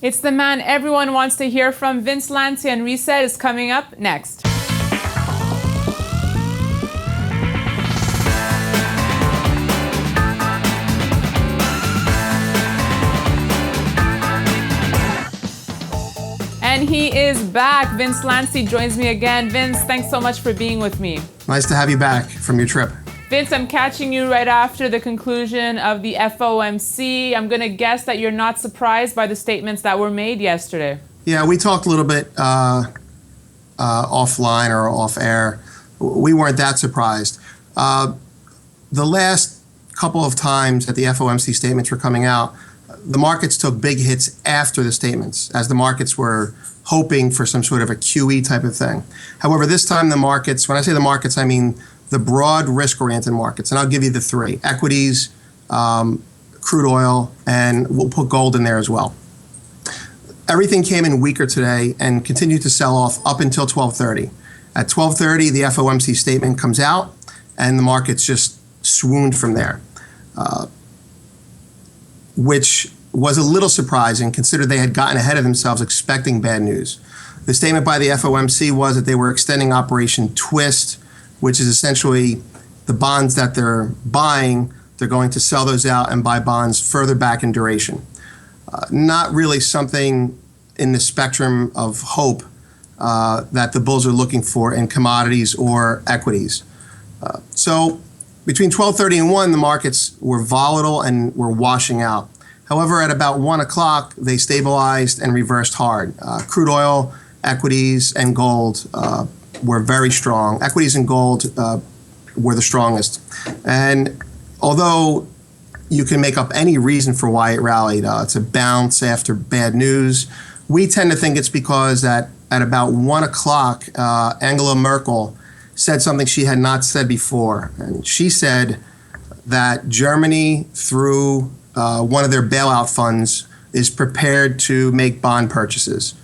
It's the man everyone wants to hear from. Vince-Lanci and Reset is coming up next. And he is back. Vince-Lanci joins me again. Vince, thanks so much for being with me. Nice to have you back from your trip. Vince, I'm catching you right after the conclusion of the FOMC. I'm going to guess that you're not surprised by the statements that were made yesterday. Yeah, we talked a little bit offline or off air. We weren't that surprised. The last couple of times that the FOMC statements were coming out, the markets took big hits after the statements, as the markets were hoping for some sort of a QE type of thing. However, this time the markets, when I say the markets, I mean the broad risk-oriented markets, and I'll give you the three: equities, crude oil, and we'll put gold in there as well. Everything came in weaker today and continued to sell off up until 12:30. At 12:30, the FOMC statement comes out, and the markets just swooned from there, which was a little surprising, considering they had gotten ahead of themselves expecting bad news. The statement by the FOMC was that they were extending Operation Twist, which is essentially the bonds that they're buying, they're going to sell those out and buy bonds further back in duration. Not really something in the spectrum of hope that the bulls are looking for in commodities or equities. So between 12:30 and 1, the markets were volatile and were washing out. However, at about 1 o'clock, they stabilized and reversed hard. Crude oil, equities, and gold were very strong. Equities and gold were the strongest. And although you can make up any reason for why it rallied, it's a bounce after bad news, we tend to think it's because that at about 1 o'clock, Angela Merkel said something she had not said before. And she said that Germany, through one of their bailout funds, is prepared to make bond purchases.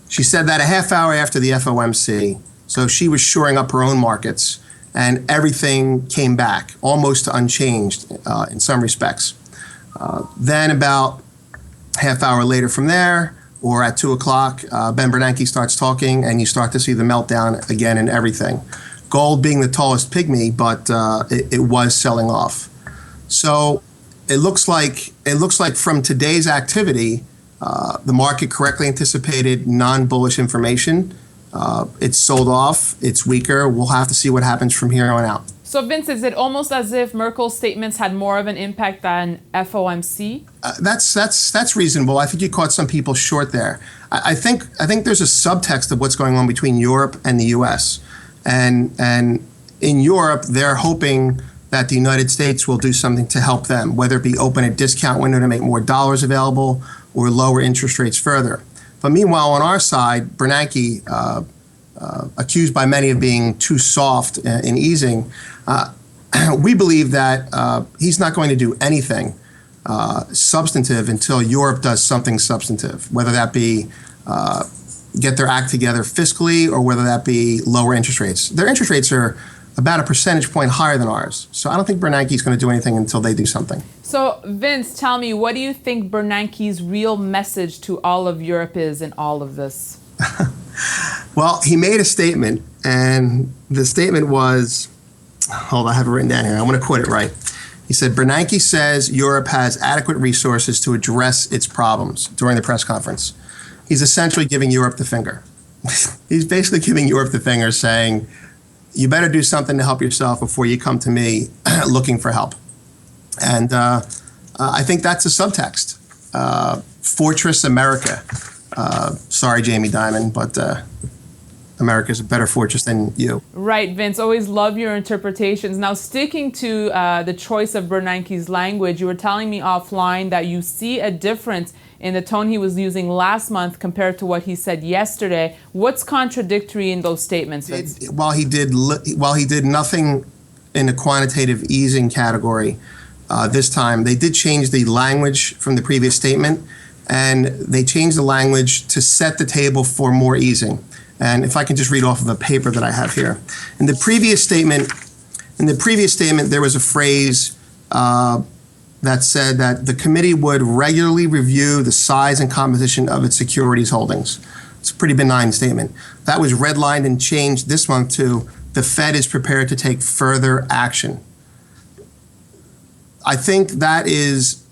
She said that a half hour after the FOMC. So she was shoring up her own markets, and everything came back almost unchanged in some respects. Then about half hour later from there, or at 2 o'clock, Ben-Bernanke starts talking, and you start to see the meltdown again in everything. Gold being the tallest pygmy, but it was selling off. So it looks like from today's activity, the market correctly anticipated non-bullish information. It's sold off. It's weaker. We'll have to see what happens from here on out. So, Vince, is it almost as if Merkel's statements had more of an impact than FOMC? That's reasonable. I think you caught some people short there. I think there's a subtext of what's going on between Europe and the U.S. And in Europe, they're hoping that the United States will do something to help them, whether it be open a discount window to make more dollars available or lower interest rates further. But meanwhile, on our side, Bernanke, accused by many of being too soft in easing, we believe that he's not going to do anything substantive until Europe does something substantive, whether that be get their act together fiscally or whether that be lower interest rates. Their interest rates are about a percentage point higher than ours. So I don't think Bernanke's going to do anything until they do something. So, Vince, tell me, what do you think Bernanke's real message to all of Europe is in all of this? Well, he made a statement, and the statement was, hold on, I have it written down here. I want to quote it right. He said, Bernanke says Europe has adequate resources to address its problems during the press conference. He's essentially giving Europe the finger. He's basically giving Europe the finger, saying, you better do something to help yourself before you come to me looking for help. And I think that's a subtext. Fortress America. Sorry, Jamie Dimon, but America's a better fortress than you. Right, Vince. Always love your interpretations. Now, sticking to the choice of Bernanke's language, you were telling me offline that you see a difference in the tone he was using last month compared to what he said yesterday. What's contradictory in those statements, Vince? While he did nothing in the quantitative easing category this time, they did change the language from the previous statement, and they changed the language to set the table for more easing. And if I can just read off of a paper that I have here. In the previous statement, there was a phrase, that said that the committee would regularly review the size and composition of its securities holdings. It's a pretty benign statement. That was redlined and changed this month to the Fed is prepared to take further action. I think that is,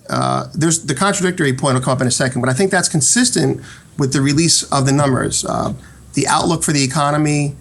there's the contradictory point will come up in a second, but I think that's consistent with the release of the numbers. The outlook for the economy,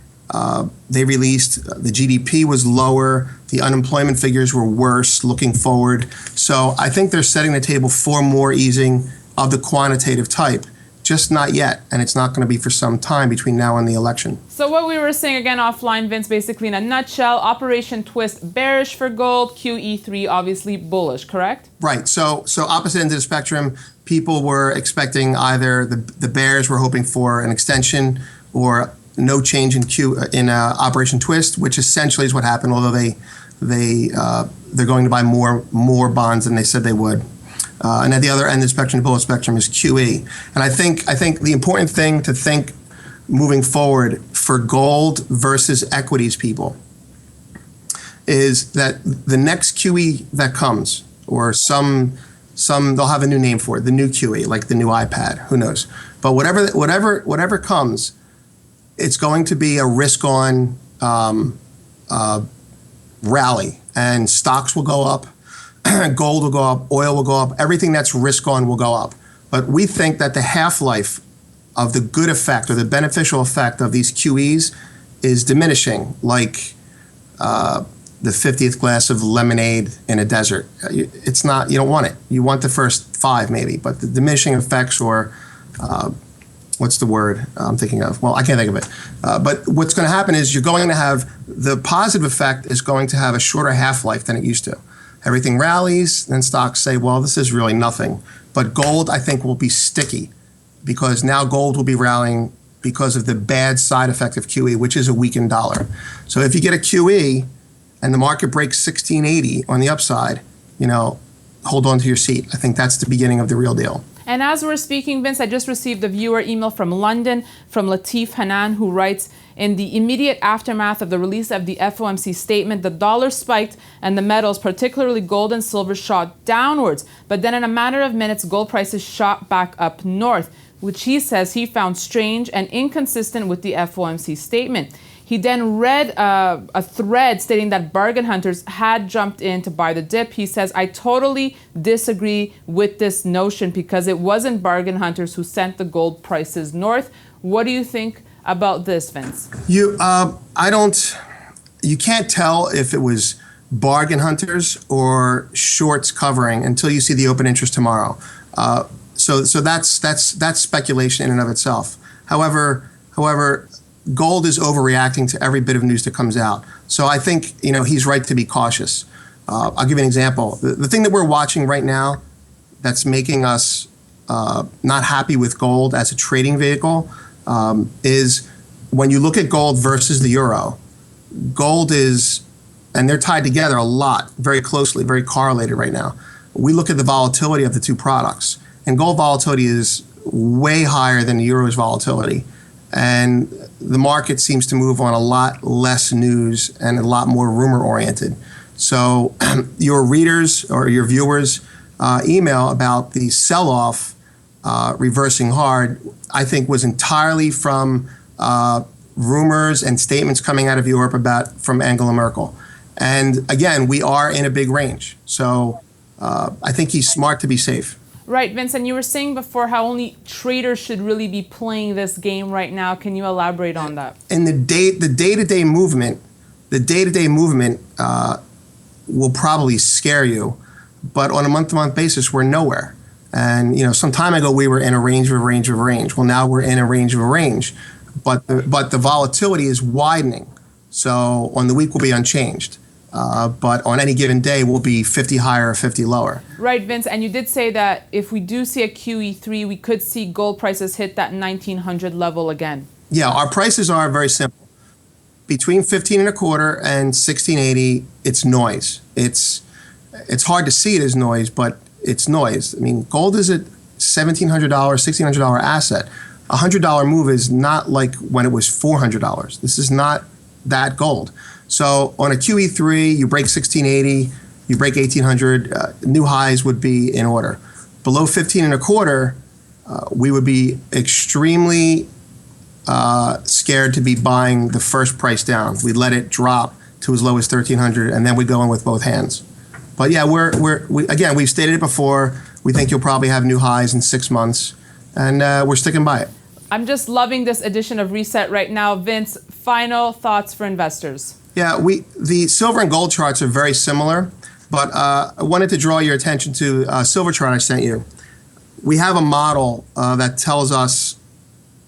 they released, the GDP was lower, the unemployment figures were worse looking forward. So I think they're setting the table for more easing of the quantitative type, just not yet, and it's not going to be for some time between now and the election. So what we were saying again offline, Vince, basically in a nutshell, Operation Twist bearish for gold, QE3 obviously bullish, correct? Right. So opposite end of the spectrum, people were expecting either the bears were hoping for an extension or no change in Operation Twist, which essentially is what happened. Although they're going to buy more bonds than they said they would. And at the other end of the spectrum, the bullish spectrum, is QE. And I think the important thing to think moving forward for gold versus equities people is that the next QE that comes, or some they'll have a new name for it, the new QE, like the new iPad, who knows? But whatever comes, it's going to be a risk-on rally, and stocks will go up. Gold will go up, oil will go up, everything that's risk on will go up. But we think that the half-life of the good effect or the beneficial effect of these QEs is diminishing, like the 50th glass of lemonade in a desert. It's not, you don't want it. You want the first 5 maybe, but the diminishing effects, or what's the word I'm thinking of? Well, I can't think of it. But what's going to happen is you're going to have, the positive effect is going to have a shorter half-life than it used to. Everything rallies, then stocks say, well, this is really nothing. But gold, I think, will be sticky, because now gold will be rallying because of the bad side effect of QE, which is a weakened dollar. So if you get a QE and the market breaks 1680 on the upside, hold on to your seat. I think that's the beginning of the real deal. And as we're speaking, Vince, I just received a viewer email from London from Latif Hanan, who writes, in the immediate aftermath of the release of the FOMC statement, the dollar spiked and the metals, particularly gold and silver, shot downwards. But then in a matter of minutes, gold prices shot back up north, which he says he found strange and inconsistent with the FOMC statement. He then read a thread stating that bargain hunters had jumped in to buy the dip. He says, I totally disagree with this notion, because it wasn't bargain hunters who sent the gold prices north. What do you think about this, Vince? You can't tell if it was bargain hunters or shorts covering until you see the open interest tomorrow. So that's speculation in and of itself. However, gold is overreacting to every bit of news that comes out. So I think he's right to be cautious. I'll give you an example. The thing that we're watching right now that's making us not happy with gold as a trading vehicle is when you look at gold versus the euro. Gold is, and they're tied together a lot, very closely, very correlated right now. We look at the volatility of the two products, and gold volatility is way higher than the euro's volatility. And the market seems to move on a lot less news and a lot more rumor oriented. So your readers or your viewers email about the sell-off reversing hard, I think was entirely from rumors and statements coming out of Europe from Angela Merkel. And again, we are in a big range. So I think he's smart to be safe. Right, Vince, and you were saying before how only traders should really be playing this game right now. Can you elaborate on that? And the day-to-day movement will probably scare you, but on a month-to-month basis, we're nowhere. And some time ago we were in a range of a range of a range. Well, now we're in a range of a range, but the volatility is widening. So on the week we'll be unchanged. But on any given day, we'll be 50 higher or 50 lower. Right, Vince. And you did say that if we do see a QE3, we could see gold prices hit that 1900 level again. Yeah, our prices are very simple. Between 15 and a quarter and 1680, it's noise. It's hard to see it as noise, but it's noise. I mean, gold is a $1,700, $1,600 asset. A $100 move is not like when it was $400. This is not that gold. So on a QE3, you break 1680, You break 1800, new highs would be in order. Below 15 and a quarter, we would be extremely scared to be buying the first price down. We'd let it drop to as low as 1300, and then we go in with both hands. But yeah, again, we've stated it before. We think you'll probably have new highs in 6 months, and we're sticking by it. I'm just loving this edition of Reset right now. Vince, final thoughts for investors. Yeah, the silver and gold charts are very similar, but I wanted to draw your attention to a silver chart I sent you. We have a model that tells us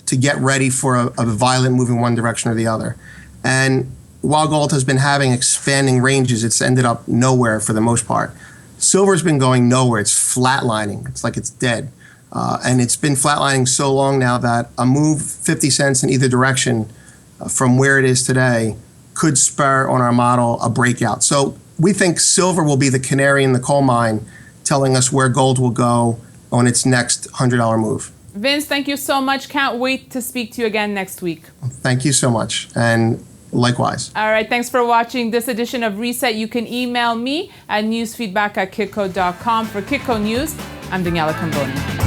to get ready for a violent move in one direction or the other. And while gold has been having expanding ranges, it's ended up nowhere for the most part. Silver's been going nowhere. It's flatlining. It's like it's dead. And it's been flatlining so long now that a move 50 cents in either direction from where it is today could spur on our model a breakout. So we think silver will be the canary in the coal mine, telling us where gold will go on its next $100 move. Vince, thank you so much. Can't wait to speak to you again next week. Thank you so much. And likewise. All right, thanks for watching this edition of Reset. You can email me at newsfeedback@kitco.com. For Kitco News, I'm Daniela Camboni.